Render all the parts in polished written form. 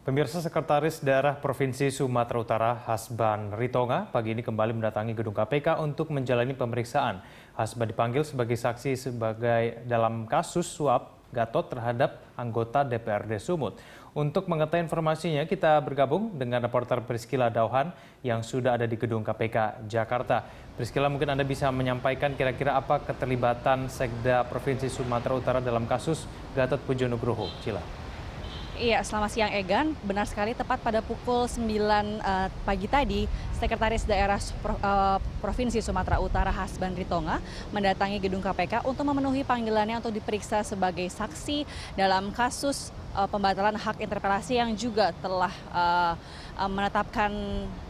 Pemirsa, Sekretaris Daerah Provinsi Sumatera Utara Hasban Ritonga pagi ini kembali mendatangi gedung KPK untuk menjalani pemeriksaan. Hasban dipanggil sebagai saksi dalam kasus suap Gatot terhadap anggota DPRD Sumut. Untuk mengetahui informasinya, kita bergabung dengan reporter Priscila Dauhan yang sudah ada di gedung KPK Jakarta. Priscila, mungkin Anda bisa menyampaikan kira-kira apa keterlibatan Sekda Provinsi Sumatera Utara dalam kasus Gatot Pujo Nugroho. Cila. Iya, selamat siang Egan. Benar sekali, tepat pada pukul 9 pagi tadi, Sekretaris Daerah Provinsi Sumatera Utara Hasban Ritonga mendatangi gedung KPK untuk memenuhi panggilannya untuk diperiksa sebagai saksi dalam kasus pembatalan hak interpelasi yang juga telah menetapkan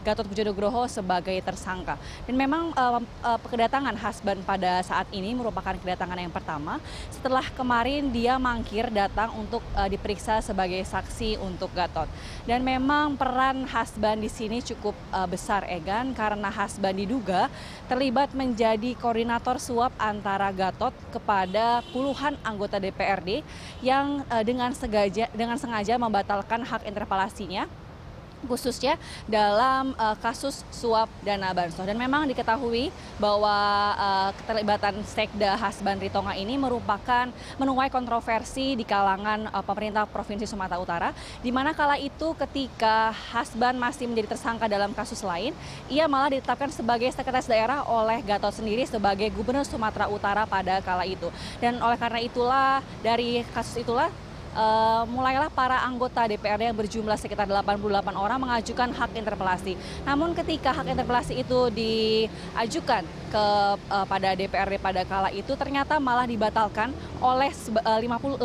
Gatot Pujo Nugroho sebagai tersangka. Dan memang kedatangan Hasban pada saat ini merupakan kedatangan yang pertama setelah kemarin dia mangkir datang untuk diperiksa sebagai saksi untuk Gatot. Dan memang peran Hasban di sini cukup besar, Egan, karena Hasban diduga terlibat menjadi koordinator suap antara Gatot kepada puluhan anggota DPRD yang dengan sengaja membatalkan hak interpelasinya, khususnya dalam kasus suap dana bansos. Dan memang diketahui bahwa keterlibatan Sekda Hasban Ritonga ini menuai kontroversi di kalangan pemerintah Provinsi Sumatera Utara, di mana kala itu ketika Hasban masih menjadi tersangka dalam kasus lain, ia malah ditetapkan sebagai sekretaris daerah oleh Gatot sendiri sebagai Gubernur Sumatera Utara pada kala itu. Dan oleh karena itulah, dari kasus itulah mulailah para anggota DPRD yang berjumlah sekitar 88 orang mengajukan hak interpelasi. Namun ketika hak interpelasi itu diajukan pada DPRD pada kala itu, ternyata malah dibatalkan oleh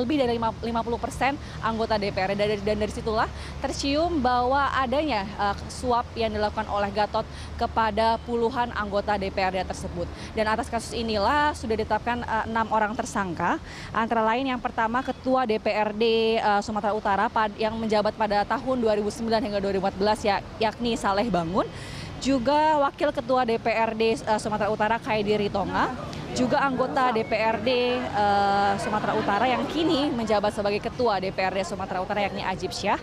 lebih dari 50% anggota DPRD. Dan dari situlah tercium bahwa adanya suap yang dilakukan oleh Gatot kepada puluhan anggota DPRD tersebut. Dan atas kasus inilah sudah ditetapkan 6 orang tersangka, antara lain yang pertama Ketua DPRD Sumatera Utara yang menjabat pada tahun 2009 hingga 2014 yakni Saleh Bangun, juga Wakil Ketua DPRD Sumatera Utara Kaidi Ritonga, juga anggota DPRD Sumatera Utara yang kini menjabat sebagai Ketua DPRD Sumatera Utara yakni Ajib Syah.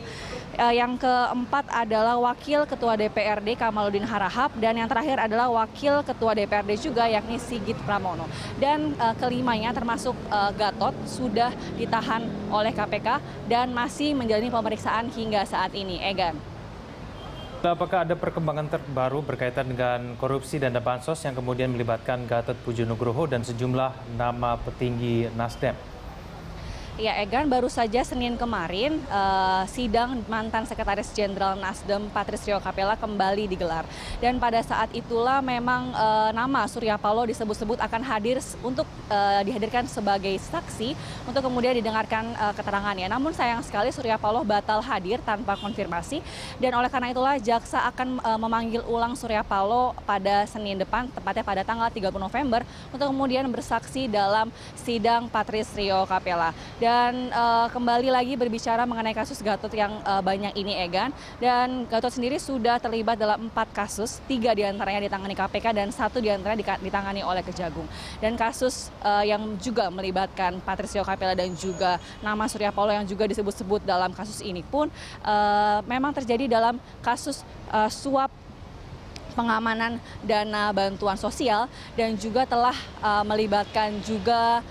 Yang keempat adalah Wakil Ketua DPRD Kamaludin Harahap, dan yang terakhir adalah Wakil Ketua DPRD juga yakni Sigit Pramono. Dan kelimanya termasuk Gatot sudah ditahan oleh KPK dan masih menjalani pemeriksaan hingga saat ini, Egan. Apakah ada perkembangan terbaru berkaitan dengan korupsi dana bansos yang kemudian melibatkan Gatot Pujo Nugroho dan sejumlah nama petinggi Nasdem? Ya, Egan, baru saja Senin kemarin sidang mantan Sekretaris Jenderal Nasdem Patrisio Capella kembali digelar. Dan pada saat itulah memang nama Surya Paloh disebut-sebut akan hadir untuk dihadirkan sebagai saksi untuk kemudian didengarkan keterangannya. Namun sayang sekali Surya Paloh batal hadir tanpa konfirmasi, dan oleh karena itulah jaksa akan memanggil ulang Surya Paloh pada Senin depan, tepatnya pada tanggal 30 November untuk kemudian bersaksi dalam sidang Patrisio Capella. Dan kembali lagi berbicara mengenai kasus Gatot yang banyak ini, Egan. Dan Gatot sendiri sudah terlibat dalam 4 kasus, 3 diantaranya ditangani KPK dan 1 diantaranya ditangani oleh Kejagung. Dan kasus yang juga melibatkan Patrisio Capella dan juga nama Surya Paloh yang juga disebut-sebut dalam kasus ini pun memang terjadi dalam kasus suap pengamanan dana bantuan sosial, dan juga telah melibatkan juga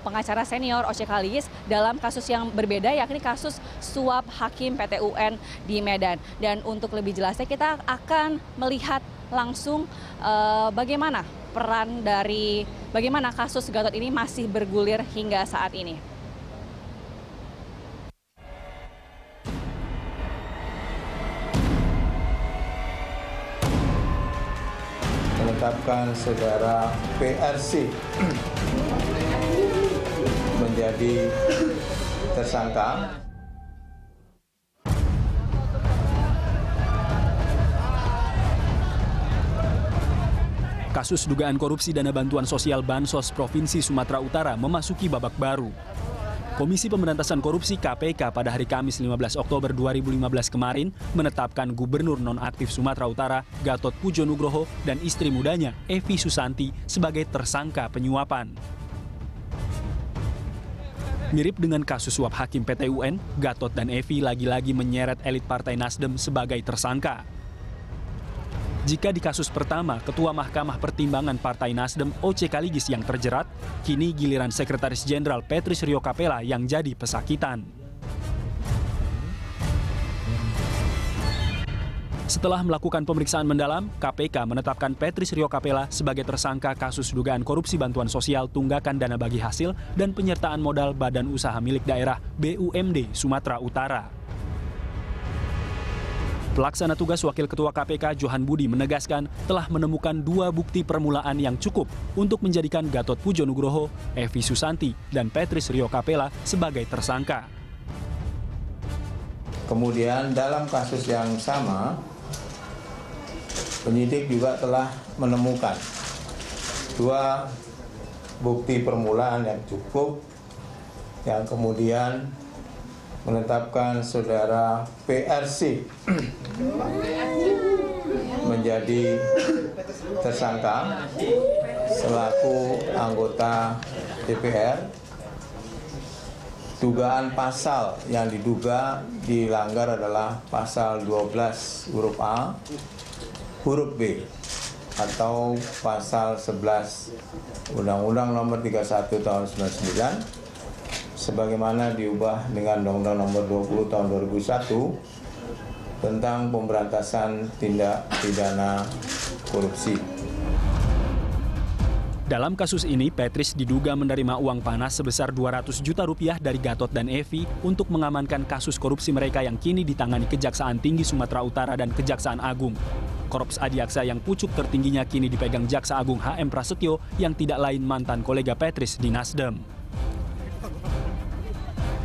pengacara senior Oce Kaligis dalam kasus yang berbeda, yakni kasus suap Hakim PT UN di Medan. Dan untuk lebih jelasnya kita akan melihat langsung bagaimana bagaimana kasus Gatot ini masih bergulir hingga saat ini. Menetapkan saudara PRC menjadi tersangka. Kasus dugaan korupsi dana bantuan sosial Bansos Provinsi Sumatera Utara memasuki babak baru. Komisi Pemberantasan Korupsi KPK pada hari Kamis 15 Oktober 2015 kemarin menetapkan Gubernur nonaktif Sumatera Utara Gatot Pujo Nugroho dan istri mudanya Evi Susanti sebagai tersangka penyuapan. Mirip dengan kasus suap hakim PT UN, Gatot dan Evi lagi-lagi menyeret elit Partai Nasdem sebagai tersangka. Jika di kasus pertama, Ketua Mahkamah Pertimbangan Partai Nasdem O.C. Kaligis yang terjerat, kini giliran Sekretaris Jenderal Patrice Rio Capella yang jadi pesakitan. Setelah melakukan pemeriksaan mendalam, KPK menetapkan Patrice Rio Capella sebagai tersangka kasus dugaan korupsi bantuan sosial tunggakan dana bagi hasil dan penyertaan modal Badan Usaha Milik Daerah BUMD Sumatera Utara. Pelaksana tugas Wakil Ketua KPK Johan Budi menegaskan telah menemukan 2 bukti permulaan yang cukup untuk menjadikan Gatot Pujo Nugroho, Evi Susanti, dan Patrice Rio Capella sebagai tersangka. Kemudian dalam kasus yang sama, penyidik juga telah menemukan 2 bukti permulaan yang cukup yang kemudian menetapkan saudara PRC menjadi tersangka selaku anggota DPR. Dugaan pasal yang diduga dilanggar adalah pasal 12 huruf A, huruf B, atau pasal 11 Undang-Undang Nomor 31 Tahun 99 sebagaimana diubah dengan Undang-Undang Nomor 20 Tahun 2001 tentang pemberantasan tindak pidana korupsi. Dalam kasus ini, Patrice diduga menerima uang panas sebesar 200 juta rupiah dari Gatot dan Evi untuk mengamankan kasus korupsi mereka yang kini ditangani Kejaksaan Tinggi Sumatera Utara dan Kejaksaan Agung. Korps Adiaksa yang pucuk tertingginya kini dipegang Jaksa Agung HM Prasetyo yang tidak lain mantan kolega Patrice di Nasdem.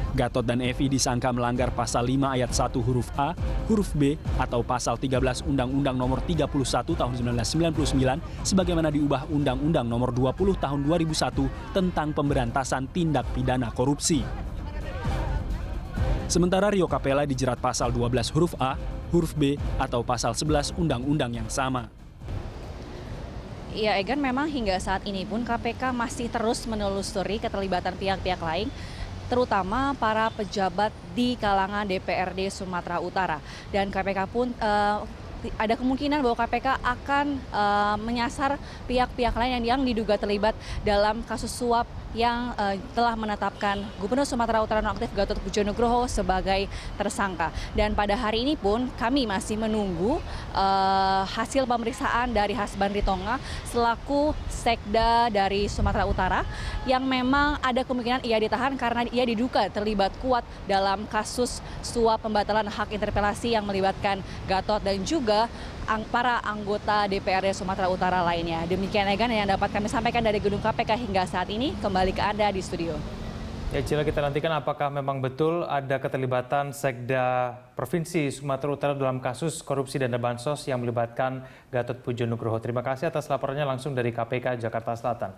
Gatot dan Evi disangka melanggar pasal 5 ayat 1 huruf A, huruf B, atau pasal 13 Undang-Undang Nomor 31 Tahun 1999 sebagaimana diubah Undang-Undang Nomor 20 Tahun 2001 tentang pemberantasan tindak pidana korupsi. Sementara Rio Capella dijerat pasal 12 huruf A, huruf B, atau pasal 11 Undang-Undang yang sama. Ya, Egan, memang hingga saat ini pun KPK masih terus menelusuri keterlibatan pihak-pihak lain, terutama para pejabat di kalangan DPRD Sumatera Utara. Dan KPK pun ada kemungkinan bahwa KPK akan menyasar pihak-pihak lain yang diduga terlibat dalam kasus suap yang telah menetapkan Gubernur Sumatera Utara nonaktif Gatot Pujo Nugroho sebagai tersangka. Dan pada hari ini pun kami masih menunggu hasil pemeriksaan dari Hasban Ritonga selaku Sekda dari Sumatera Utara yang memang ada kemungkinan ia ditahan karena ia diduga terlibat kuat dalam kasus suap pembatalan hak interpelasi yang melibatkan Gatot dan juga para anggota DPRD Sumatera Utara lainnya. Demikian, Egan, yang dapat kami sampaikan dari gedung KPK hingga saat ini. Kembali ke Anda di studio. Ya, Cila, kita nantikan apakah memang betul ada keterlibatan Sekda Provinsi Sumatera Utara dalam kasus korupsi dana bansos yang melibatkan Gatot Pujo Nugroho. Terima kasih atas laporannya langsung dari KPK Jakarta Selatan.